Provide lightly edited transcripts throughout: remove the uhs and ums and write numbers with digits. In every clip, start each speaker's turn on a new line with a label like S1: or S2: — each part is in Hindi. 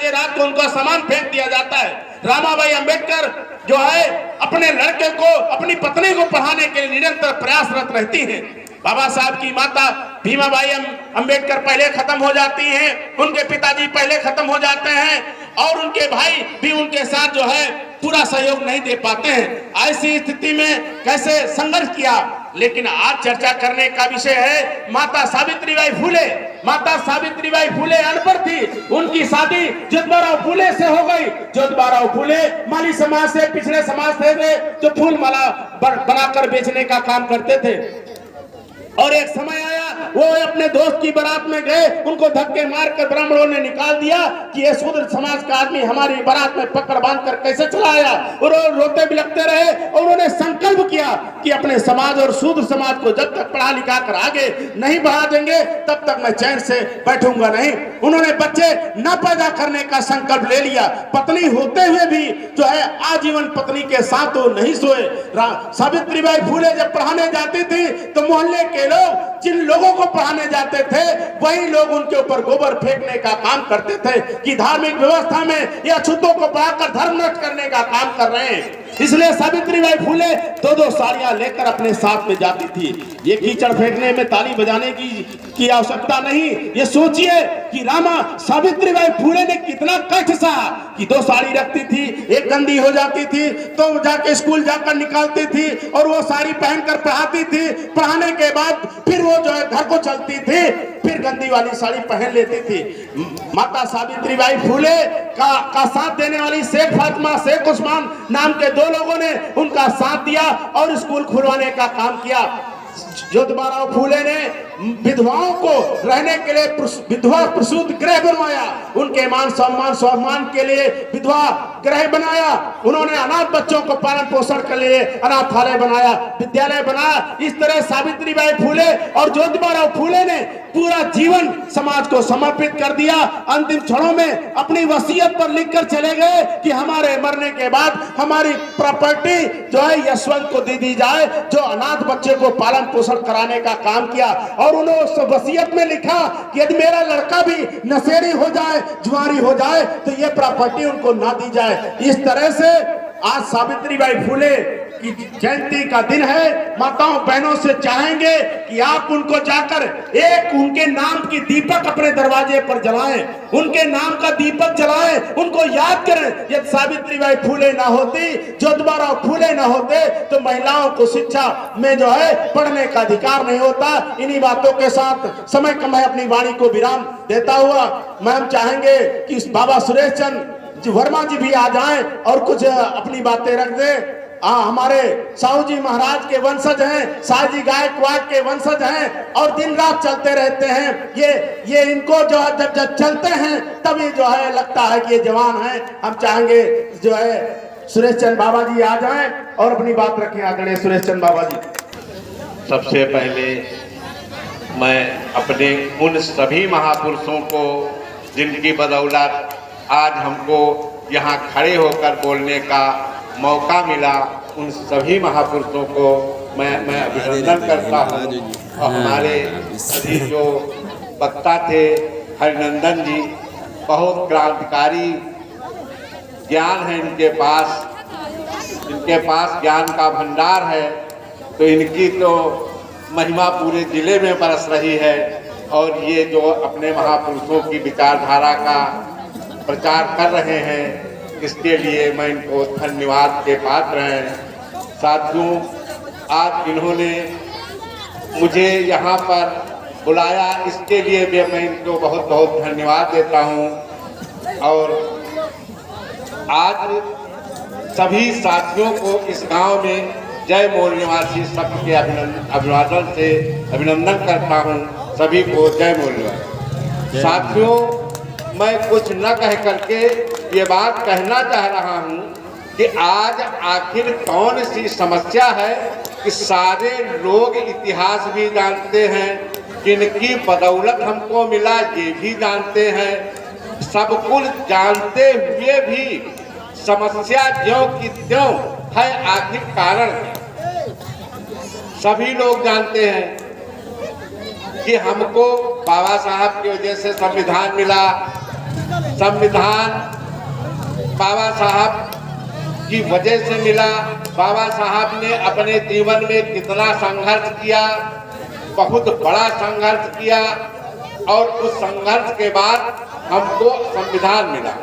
S1: बजे रात को उनका सामान फेंक दिया जाता है। रमाबाई अंबेडकर जो है अपने लड़के को, अपनी पत्नी को पढ़ाने के लिए निरंतर प्रयासरत रहती हैं। बाबा साहब की माता भीमाबाई अंबेडकर पहले खत्म हो जाती हैं, उनके पिताजी पहले खत्म हो जाते हैं और उनके भाई भी उनके साथ जो है पूरा सहयोग नहीं दे पाते हैं। ऐसी स्थिति में कैसे संघर्ष किया। लेकिन आज चर्चा करने का विषय है माता सावित्रीबाई फुले। माता सावित्रीबाई फुले अनपढ़ थी, उनकी शादी ज्योतिबा फुले से हो गई। ज्योतिबा फुले माली समाज से, पिछड़े समाज थे जो फूल माला बनाकर बेचने का काम करते थे। और एक समय आया वो अपने दोस्त की बारात में गए, उनको धक्के मारकर ब्राह्मणों ने निकाल दिया कि ये शूद्र समाज का आदमी हमारी बारात में पकड़ बांधकर कैसे चला आया। और रोते बिलखते रहे और उन्होंने संकल्प किया कि अपने समाज और शूद्र समाज को जब तक पढ़ा लिखा कर आगे नहीं बढ़ा देंगे तब तक मैं चैन से बैठूंगा नहीं। उन्होंने बच्चे न पैदा करने का संकल्प ले लिया। पत्नी होते हुए भी जो है आजीवन पत्नी के साथ वो नहीं सोए। सावित्रीबाई फुले जब पढ़ाने जाती थी तो मोहल्ले के लोग, जिन लोगों को पढ़ाने जाते थे वही लोग उनके ऊपर गोबर फेंकने का काम करते थे कि धार्मिक व्यवस्था में ये अछूतों को पढ़ाकर धर्म नष्ट करने का काम कर रहे हैं। इसलिए सावित्रीबाई फुले दो साड़ियां लेकर अपने साथ में जाती थी। ये कीचड़ फेंकने में ताली बजाने की आवश्यकता नहीं। ये सोचिए कि रामा सावित्रीबाई फुले ने कितना कष्ट सहा कि 2 साड़ी रखती थी, एक गंदी हो जाती थी तो जाके स्कूल जाकर निकालती थी और वो साड़ी पहनकर पढ़ाती थी। पढ़ाने के बाद फिर वो जो है घर को चलती थी, फिर गंदी वाली साड़ी पहन लेती थी। माता सावित्रीबाई फुले का साथ देने वाली शेख फातिमा, शेख उस्मान नाम के 2 लोगों ने उनका साथ दिया और स्कूल खुलवाने का काम किया। ज्योतिबा फुले ने विधवाओं को रहने के लिए विधवा प्रसूत गृह बनवाया। उनके मान सम्मान के लिए विधवा गृह बनाया। उन्होंने अनाथ बच्चों को पालन पोषण के लिए अनाथालय बनाया, विद्यालय बनाया। इस तरह सावित्रीबाई फुले और ज्योतिबा फुले ने पूरा जीवन समाज को समर्पित कर दिया। अंतिम क्षणों में अपनी वसीयत पर लिखकर चले गए कि हमारे मरने के बाद हमारी प्रॉपर्टी जो है यशवंत को दे दी जाए, जो अनाथ बच्चे को पालन पोषण कराने का काम किया। और उन्होंने उस वसीयत में लिखा कि यदि मेरा लड़का भी नशेड़ी हो जाए, जुआरी हो जाए तो ये प्रॉपर्टी उनको ना दी जाए। इस तरह से आज सावित्रीबाई फुले की जयंती का दिन है। माताओं बहनों से चाहेंगे कि आप उनको जाकर एक उनके नाम की दीपक अपने दरवाजे पर जलाएं, उनके नाम का दीपक जलाएं, उनको याद करें। यदि सावित्रीबाई फुले ना होती, ज्योतिबा फुले ना होते तो महिलाओं को शिक्षा में जो है पढ़ने का अधिकार नहीं होता। इन्हीं बातों के साथ समय का मैं अपनी वाणी को विराम देता हुआ मैं चाहेंगे कि बाबा सुरेश चंद्र वर्मा जी भी आ जाएं और कुछ अपनी बातें रख दे। हमारे साहू जी महाराज के वंशज हैं, शाहजी गायकवाड़ के वंशज हैं और दिन रात चलते रहते हैं। ये इनको जो है जब चलते हैं तभी जो है लगता है कि ये जवान हैं। हम चाहेंगे जो है सुरेश चंद्र बाबा जी आ जाएं और अपनी बात रखें। आदरणीय सुरेश चंद्र बाबा जी।
S2: सबसे पहले मैं अपने उन सभी महापुरुषों को जिनकी बदौलत आज हमको यहाँ खड़े होकर बोलने का मौका मिला, उन सभी महापुरुषों को मैं अभिनंदन करता हूँ। और हमारे अभी जो वक्ता थे हरिनंदन जी, बहुत क्रांतिकारी ज्ञान है इनके पास ज्ञान का भंडार है। तो इनकी तो महिमा पूरे जिले में बरस रही है। और ये जो अपने महापुरुषों की विचारधारा का प्रचार कर रहे हैं, इसके लिए मैं इनको धन्यवाद के पात्र हैं। साथियों, आज इन्होंने मुझे यहाँ पर बुलाया, इसके लिए भी मैं इनको बहुत बहुत धन्यवाद देता हूँ। और आज सभी साथियों को इस गांव में जय मोल निवासी सबके अभिवादन से अभिनंदन करता हूँ। सभी को जय मोल निवासी। साथियों, मैं कुछ न कह करके ये बात कहना चाह रहा हूँ कि आज आखिर कौन सी समस्या है कि सारे लोग इतिहास भी जानते हैं, किनकी बदौलत हमको मिला ये भी जानते हैं। सब कुछ जानते हुए भी समस्या ज्यों की त्यों है, आखिर कारण सभी लोग जानते हैं कि हमको बाबा साहब की वजह से संविधान मिला, संविधान बाबा साहब की वजह से मिला। बाबा साहब ने अपने जीवन में कितना संघर्ष किया, बहुत बड़ा संघर्ष किया, और उस संघर्ष के बाद हमको संविधान मिला।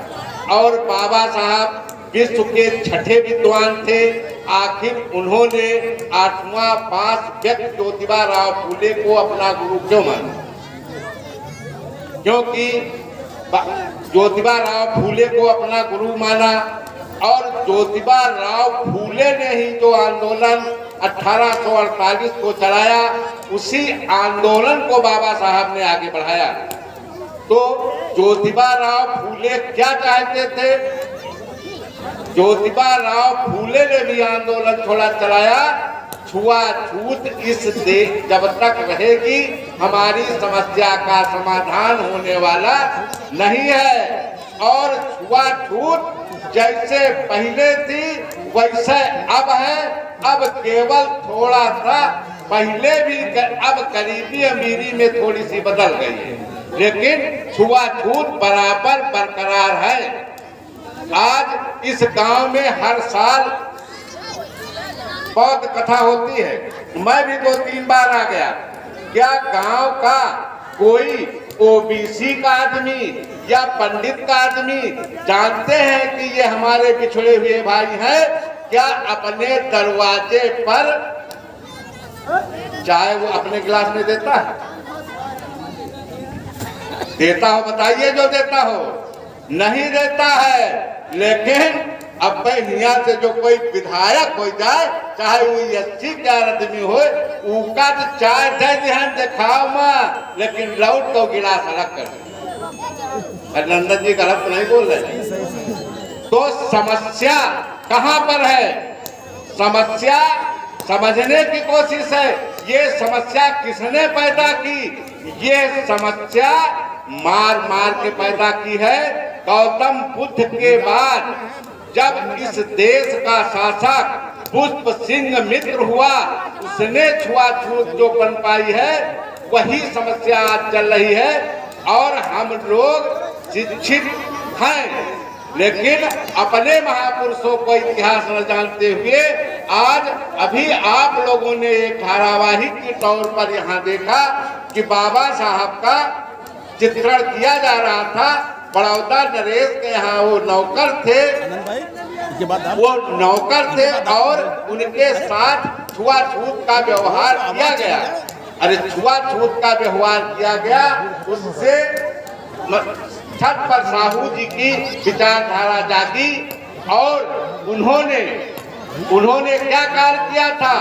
S2: और बाबा साहब विश्व के छठे विद्वान थे। आखिर उन्होंने 8वां पास व्यक्ति ज्योतिबा राव फूले को अपना गुरु क्यों माना? क्योंकि ज्योतिबा राव फूले को अपना गुरु माना, और ज्योतिबा राव फूले ने ही जो आंदोलन 1848 को चलाया, उसी आंदोलन को बाबा साहब ने आगे बढ़ाया। तो ज्योतिबा राव फूले क्या चाहते थे? ज्योतिबा राव फूले ने भी आंदोलन थोड़ा चलाया, छुआछूत इस देश जब तक रहेगी हमारी समस्या का समाधान होने वाला नहीं है। और छुआछूत जैसे पहले थी वैसे अब है, अब केवल थोड़ा सा पहले भी, अब करीबी अमीरी में थोड़ी सी बदल गई है, लेकिन छुआछूत बराबर बरकरार है। आज इस गांव में हर साल बौद्ध कथा होती है, मैं भी 2-3 बार आ गया। क्या गांव का कोई ओबीसी का आदमी या पंडित का आदमी जानते हैं कि ये हमारे पिछड़े हुए भाई हैं? क्या अपने दरवाजे पर चाय वो अपने गिलास में देता है? देता हो बताइए, जो देता हो। नहीं देता है। लेकिन अब यहाँ से जो कोई विधायक हो जाए, चाहे वो 80 के आदमी हो, उनका तो चाय दे ध्यान दिखाओ माँ, लेकिन लौट तो गिलास अलग कर। नंदन जी गलत नहीं बोल रहे। तो समस्या कहाँ पर है? समस्या समझने की कोशिश है। ये समस्या किसने पैदा की? ये समस्या मार मार के पैदा की है। गौतम बुद्ध के बाद जब इस देश का शासक पुष्प सिंह मित्र हुआ, उसने छुआछूत जो बन पाई है, वही समस्या आज चल रही है। और हम लोग शिक्षित हैं, लेकिन अपने महापुरुषों को इतिहास न जानते हुए आज अभी आप लोगों ने एक धारावाहिक के तौर पर यहाँ देखा कि बाबा साहब का चित्रण किया जा रहा था। बड़ौदा नरेश के यहाँ वो नौकर थे, वो नौकर थे और उनके साथ छुआछूत का व्यवहार किया गया। अरे छुआछूत का व्यवहार किया गया, उससे छत्रपति साहू जी की विचारधारा जागी। और उन्होंने क्या कार्य किया था?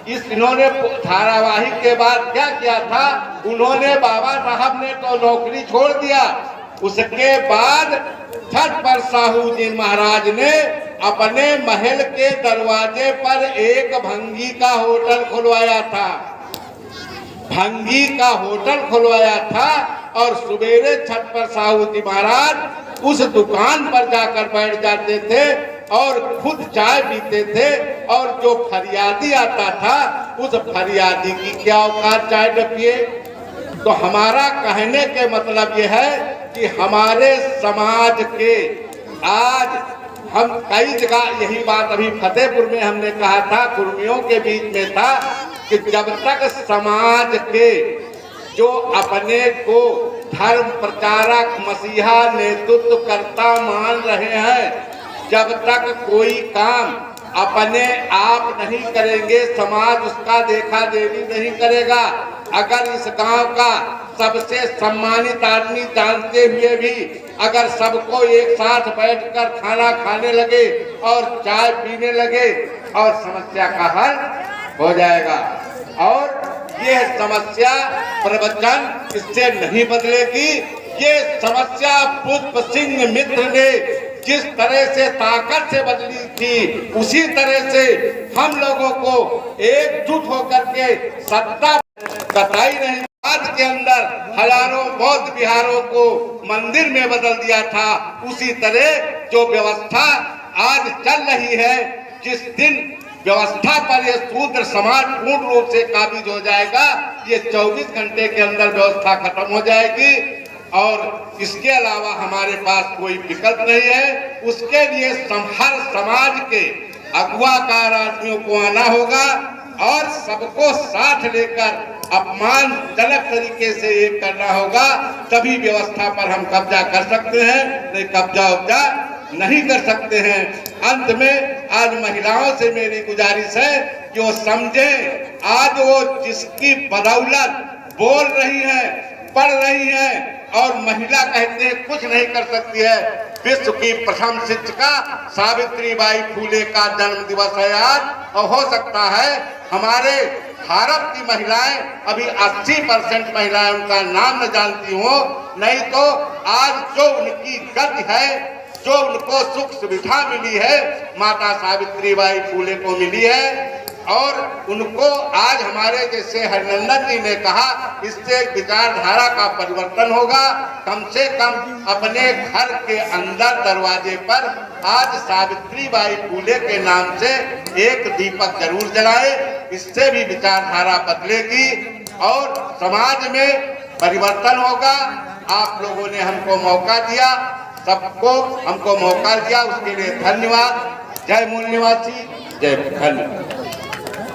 S2: इन्होंने धारावाहिक के बाद क्या किया था? उन्होंने बाबा साहब ने तो नौकरी छोड़ दिया। उसके बाद छत्रपति साहू जी महाराज ने अपने महल के दरवाजे पर एक भंगी का होटल खुलवाया था। भंगी का होटल खुलवाया था और सवेरे छत्रपति साहू जी महाराज उस दुकान पर जाकर बैठ जाते थे और खुद चाय पीते थे। और जो फरियादी आता था, उस फरियादी की क्या औकात चाय न पिए। तो हमारा कहने के मतलब यह है कि हमारे समाज के आज हम कई जगह, यही बात अभी फतेहपुर में हमने कहा था, कुर्मियों के बीच में था, कि जब तक समाज के जो अपने को धर्म प्रचारक मसीहा नेतृत्व करता मान रहे हैं, जब तक कोई काम अपने आप नहीं करेंगे, समाज उसका देखा देवी नहीं करेगा। अगर इस गांव का सबसे सम्मानित आदमी जानते हुए भी अगर सबको एक साथ बैठकर खाना खाने लगे और चाय पीने लगे, और समस्या का हल हो जाएगा। और ये समस्या प्रवचन इससे नहीं बदलेगी। ये समस्या पुष्प सिंह मित्र ने जिस तरह से ताकत से बदली थी, उसी तरह से हम लोगों को एकजुट होकर के सत्ता बताई नहीं। आज के अंदर हजारों बौद्ध विहारों को मंदिर में बदल दिया था। उसी तरह जो व्यवस्था आज चल रही है, जिस दिन व्यवस्था पर यह शूद्र समाज पूर्ण रूप से काबिज हो जाएगा, ये 24 घंटे के अंदर व्यवस्था खत्म हो जाएगी। और इसके अलावा हमारे पास कोई विकल्प नहीं है। उसके लिए हर समाज के अगुवाकार आदमियों को आना होगा और सबको साथ लेकर अपमानजनक तरीके से ये करना होगा, तभी व्यवस्था पर हम कब्जा कर सकते हैं, नहीं कब्जा उब्जा नहीं कर सकते हैं। अंत में आज महिलाओं से मेरी गुजारिश है कि वो समझे, आज वो जिसकी बदौलत बोल रही है, पढ़ रही है और महिला कहते हैं कुछ नहीं कर सकती है। विश्व की प्रथम शिक्षिका सावित्रीबाई फूले का जन्म दिवस है आज, और हो सकता है हमारे भारत की महिलाएं अभी 80% महिलाएं उनका नाम न जानती हो, नहीं तो आज जो उनकी गति है, जो उनको सुख सुविधा मिली है, माता सावित्रीबाई फूले को मिली है। और उनको आज हमारे जैसे हरिनंदन जी ने कहा, इससे विचारधारा का परिवर्तन होगा। कम से कम अपने घर के अंदर दरवाजे पर आज सावित्रीबाई फूले के नाम से एक दीपक जरूर जलाए, इससे भी विचारधारा बदलेगी और समाज में परिवर्तन होगा। आप लोगों ने हमको मौका दिया, सबको हमको मौका दिया, उसके लिए धन्यवाद। जय मूल निवासी, जय धन्यवाद।